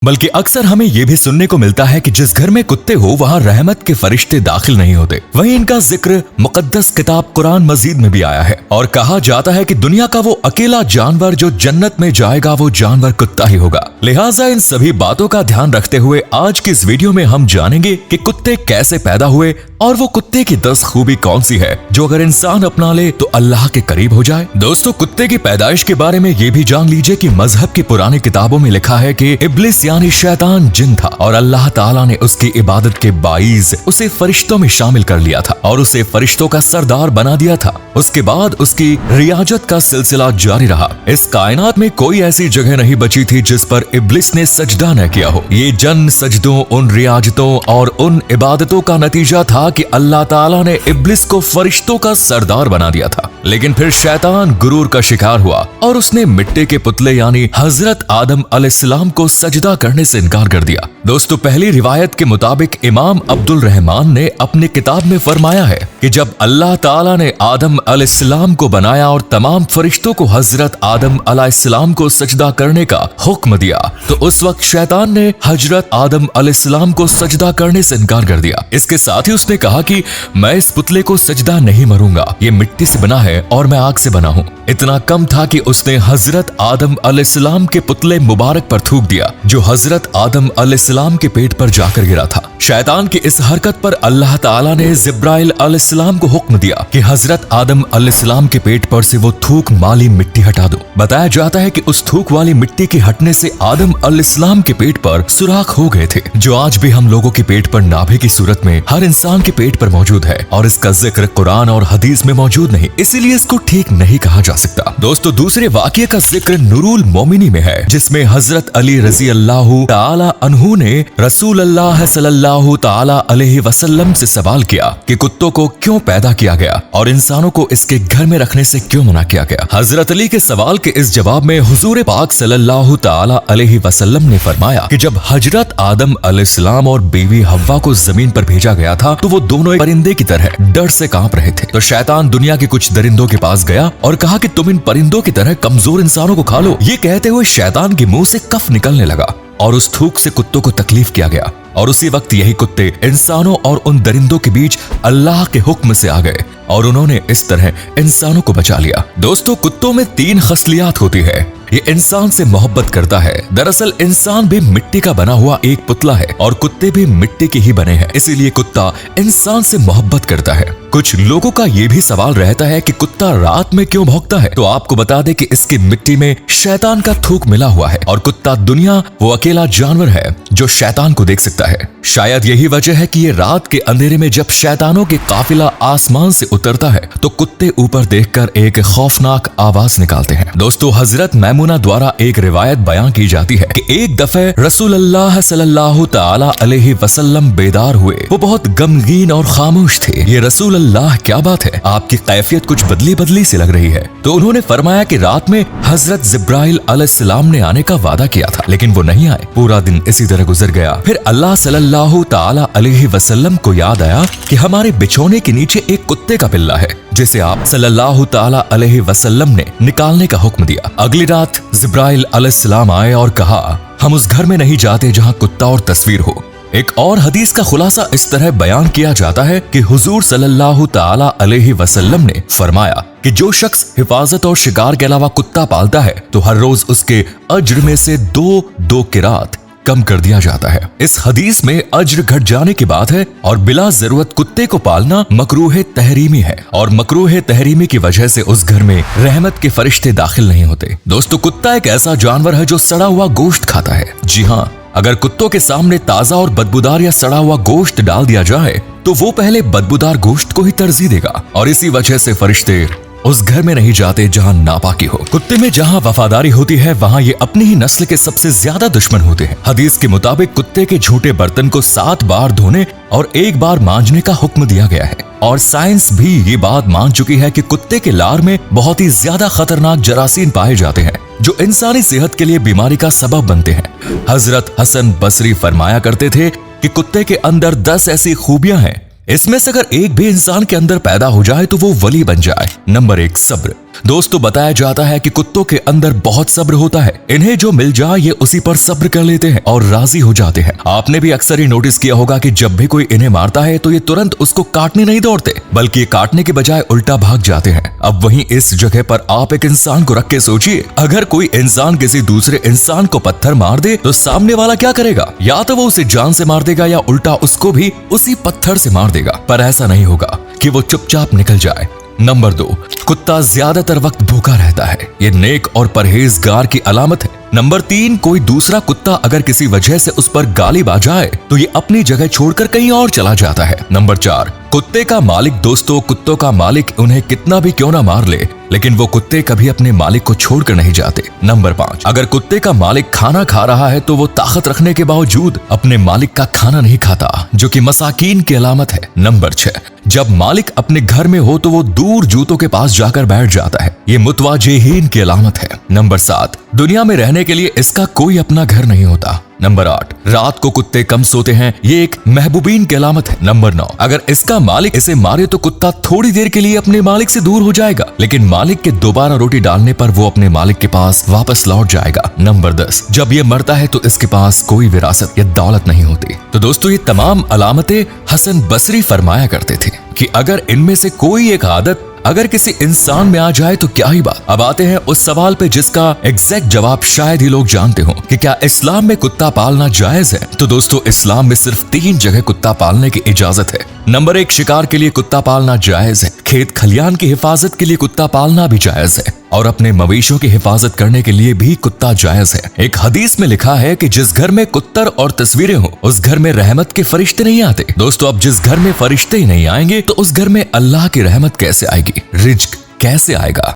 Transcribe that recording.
बल्कि अक्सर हमें ये भी सुनने को मिलता है कि जिस घर में कुत्ते हो वहाँ रहमत के फरिश्ते दाखिल नहीं होते। वहीं इनका जिक्र मुकद्दस किताब कुरान मजीद में भी आया है और कहा जाता है कि दुनिया का वो अकेला जानवर जो जन्नत में जाएगा वो जानवर कुत्ता ही होगा। लिहाजा इन सभी बातों का ध्यान रखते हुए आज की इस वीडियो में हम जानेंगे कि कुत्ते कैसे पैदा हुए और वो कुत्ते की 10 खूबी कौन सी है जो अगर इंसान अपना ले तो अल्लाह के करीब हो जाए। दोस्तों, कुत्ते की पैदाइश के बारे में ये भी जान लीजिए कि मजहब की पुरानी किताबों में लिखा है कि इब्लिस यानी शैतान जिन था और अल्लाह ताला ने उसकी इबादत के बाइज उसे फरिश्तों में शामिल कर लिया था और उसे फरिश्तों का सरदार बना दिया था। उसके बाद उसकी रियाजत का सिलसिला जारी रहा। इस कायनात में कोई ऐसी जगह नहीं बची थी जिस पर इब्लिस ने सजदा न किया हो। ये जन सजदों, उन रियाजतों और उन इबादतों का नतीजा था कि अल्लाह ताला ने इब्लिस को फरिश्तों का सरदार बना दिया था। लेकिन फिर शैतान गुरूर का शिकार हुआ और उसने मिट्टी के पुतले यानी हजरत आदम अलैहिस्सलाम को सजदा करने से इनकार कर दिया। दोस्तों, पहली रिवायत के मुताबिक इमाम अब्दुल रहमान ने अपनी किताब में फरमाया है कि जब अल्लाह ताला ने आदम अलैहिस्सलाम को बनाया और तमाम फरिश्तों को हजरत आदम अलैहिस्सलाम को सजदा करने का हुक्म दिया तो उस वक्त शैतान ने हजरत आदम अलैहिस्सलाम को सजदा करने से इनकार कर दिया। इसके साथ ही उसने कहा कि मैं इस पुतले को सजदा नहीं मरूंगा, ये मिट्टी से बना है और मैं आग से बना हूँ। इतना कम था कि उसने हजरत आदम अलैहिस्सलाम के पुतले मुबारक पर थूक दिया जो हजरत आदम अलैहिस्सलाम के पेट पर जाकर गिरा था। शैतान की इस हरकत पर अल्लाह ताला ने जिब्राइल अलैहिस्सलाम को हुक्म दिया कि हजरत आदम अलैहिस्सलाम के पेट पर से वो थूक वाली मिट्टी हटा दो। बताया जाता है कि उस थूक वाली मिट्टी के हटने से आदम अलैहिस्सलाम के पेट पर सुराख हो गए थे जो आज भी हम लोगों के पेट पर नाभि की सूरत में हर इंसान के पेट पर मौजूद है और इसका जिक्र कुरान और हदीस में मौजूद नहीं, इसीलिए इसको ठीक नहीं कहा जा सकता। दोस्तों, दूसरे वाक़ये का जिक्र नूरुल मोमिनी में है जिसमें हजरत अली रजी अल्लाह ताला अन्हु ने रसूल अल्लाह सल्लल्लाहु ताला अलैहि वसल्लम से सवाल किया कि कुत्तों को क्यों पैदा किया गया और इंसानों को इसके घर में रखने से क्यों मना किया गया। हजरत अली के सवाल के इस जवाब में हुजूर पाक सल्लल्लाहु ताला अलैहि वसल्लम ने फरमाया कि जब हजरत आदम अलैहिस्सलाम और बीवी हव्वा को जमीन पर भेजा गया था तो वो दोनों एक परिंदे की तरह डर से कांप रहे थे। तो शैतान दुनिया के कुछ दरिंदों के पास गया और कहा कि तुम इन परिंदों की तरह कमजोर इंसानों को खा लो। ये कहते हुए शैतान के मुंह से कफ निकलने लगा और उस थूक से कुत्तों को तकलीफ किया गया और उसी वक्त यही कुत्ते इंसानों और उन दरिंदों के बीच अल्लाह के हुक्म से आ गए और उन्होंने इस तरह इंसानों को बचा लिया। दोस्तों, कुत्तों में 3 खसलियात होती है। ये इंसान से मोहब्बत करता है। दरअसल इंसान भी मिट्टी का बना हुआ एक पुतला है और कुत्ते भी मिट्टी के ही बने हैं, इसीलिए कुत्ता इंसान से मोहब्बत करता है। कुछ लोगों का ये भी सवाल रहता है कि कुत्ता रात में क्यों भौंकता है, तो आपको बता दें कि इसकी मिट्टी में शैतान का थूक मिला हुआ है और कुत्ता दुनिया वो अकेला जानवर है जो शैतान को देख सकता है। शायद यही वजह है कि ये रात के अंधेरे में जब शैतानों के काफिला आसमान से उतरता है तो कुत्ते ऊपर देखकर एक खौफनाक आवाज निकालते हैं। दोस्तों, हजरत मैमुना द्वारा एक रिवायत बयां की जाती है कि एक दफे रसूल अल्लाह सल्लल्लाहु ताला अलैहि वसल्लम बेदार हुए। वो बहुत गमगीन और खामोश थे। ये रसूल अल्लाह, क्या बात है, आपकी कैफियत कुछ बदली बदली सी लग रही है। तो उन्होंने फरमाया कि रात में हजरत जिब्राइल अलैहिस्सलाम ने आने का वादा किया था लेकिन वो नहीं आए। पूरा दिन इसी तरह गुजर गया। फिर अल्लाह सल्लल्लाहु ताला अलैहि वसल्लम को याद आया कि हमारे बिछौने के नीचे एक कुत्ते का पिल्ला है जिसे आप सल्लल्लाहु ताला अलैहि वसल्लम ने निकालने का हुक्म दिया। अगली रात जिब्राइल अलैहिस्सलाम आए और कहा, हम उस घर में नहीं जाते जहाँ कुत्ता और तस्वीर हो। एक और हदीस का खुलासा इस तरह बयान किया जाता है कि हुजूर सल्लल्लाहु ताला अलैहि वसल्लम ने फरमाया कि जो शख्स हिफाजत और शिकार के अलावा कुत्ता पालता है तो हर रोज उसके अज्र में से 2 किरात कम कर दिया जाता है। इस हदीस में अज्र घट जाने की बात है और बिला जरूरत कुत्ते को पालना मकरूह तहरीमी है और मकरूह तहरीमी की वजह से उस घर में रहमत के फरिश्ते दाखिल नहीं होते। दोस्तों, कुत्ता एक ऐसा जानवर है जो सड़ा हुआ गोश्त खाता है। जी हाँ, अगर कुत्तों के सामने ताजा और बदबूदार या सड़ा हुआ गोश्त डाल दिया जाए तो वो पहले बदबूदार गोश्त को ही तरजीह देगा और इसी वजह से फरिश्ते उस घर में नहीं जाते जहाँ नापाकी हो। कुत्ते में जहाँ वफादारी होती है वहाँ ये अपनी ही नस्ल के सबसे ज्यादा दुश्मन होते हैं। हदीस के मुताबिक कुत्ते के झूठे बर्तन को 7 बार धोने और 1 बार मांजने का हुक्म दिया गया है और साइंस भी ये बात मान चुकी है कि कुत्ते के लार में बहुत ही ज्यादा खतरनाक जरासीम पाए जाते हैं जो इंसानी सेहत के लिए बीमारी का सबब बनते हैं। हजरत हसन बसरी फरमाया करते थे कि कुत्ते के अंदर 10 ऐसी खूबियां हैं, इसमें से अगर एक भी इंसान के अंदर पैदा हो जाए तो वो वली बन जाए। नंबर 1, सब्र। दोस्तों बताया जाता है कि कुत्तों के अंदर बहुत सब्र होता है। इन्हें जो मिल जाए ये उसी पर सब्र कर लेते हैं और राजी हो जाते हैं। आपने भी अक्सर ही नोटिस किया होगा कि जब भी कोई इन्हें मारता है तो ये तुरंत उसको काटने नहीं दौड़ते, बल्कि ये काटने के बजाय उल्टा भाग जाते हैं। अब वहीं इस जगह पर आप एक इंसान को रख के सोचिए, अगर कोई इंसान किसी दूसरे इंसान को पत्थर मार दे तो सामने वाला क्या करेगा? या तो वो उसे जान से मार देगा या उल्टा उसको भी उसी पत्थर से मार देगा। पर ऐसा नहीं होगा कि वो चुपचाप निकल जाए। नंबर 2, कुत्ता ज्यादातर वक्त भूखा रहता है। ये नेक और परहेजगार की अलामत है। नंबर 3, कोई दूसरा कुत्ता अगर किसी वजह से उस पर गाली बजाए तो ये अपनी जगह छोड़कर कहीं और चला जाता है। नंबर 4, कुत्ते का मालिक दोस्तों, कुत्तों का मालिक उन्हें कितना भी क्यों ना मार ले, लेकिन वो कुत्ते कभी अपने मालिक को छोड़कर नहीं जाते। नंबर 5, अगर कुत्ते का मालिक खाना खा रहा है तो वो ताकत रखने के बावजूद अपने मालिक का खाना नहीं खाता, जो कि मसाकीन की अलामत है। नंबर 6, जब मालिक अपने घर में हो तो वो दूर जूतों के पास जाकर बैठ जाता है। ये मुतवाजिहीन की अलामत है। नंबर 7, दुनिया में रहने के लिए इसका कोई अपना घर नहीं होता। नंबर 8, रात को कुत्ते कम सोते हैं। ये एक महबूबीन की अलामत है। नंबर 9, अगर इसका मालिक इसे मारे तो कुत्ता थोड़ी देर के लिए अपने मालिक से दूर हो जाएगा, लेकिन मालिक के दोबारा रोटी डालने पर वो अपने मालिक के पास वापस लौट जाएगा। नंबर 10, जब ये मरता है तो इसके पास कोई विरासत या दौलत नहीं होती। तो दोस्तों ये तमाम अलामतें हसन बसरी फरमाया करते थे कि अगर इनमें से कोई एक आदत अगर किसी इंसान में आ जाए तो क्या ही बात। अब आते हैं उस सवाल पे जिसका एग्जैक्ट जवाब शायद ही लोग जानते हो कि क्या इस्लाम में कुत्ता पालना जायज है। तो दोस्तों इस्लाम में सिर्फ 3 जगह कुत्ता पालने की इजाजत है। नंबर 1, शिकार के लिए कुत्ता पालना जायज है। खेत खलियान की हिफाजत के लिए कुत्ता पालना भी जायज है और अपने मवेशियों की हिफाजत करने के लिए भी कुत्ता जायज है। एक हदीस में लिखा है कि जिस घर में कुत्तर और तस्वीरें हो उस घर में रहमत के फरिश्ते नहीं आते। दोस्तों अब जिस घर में फरिश्ते ही नहीं आएंगे तो उस घर में अल्लाह की रहमत कैसे आएगी, रिज्क कैसे आएगा।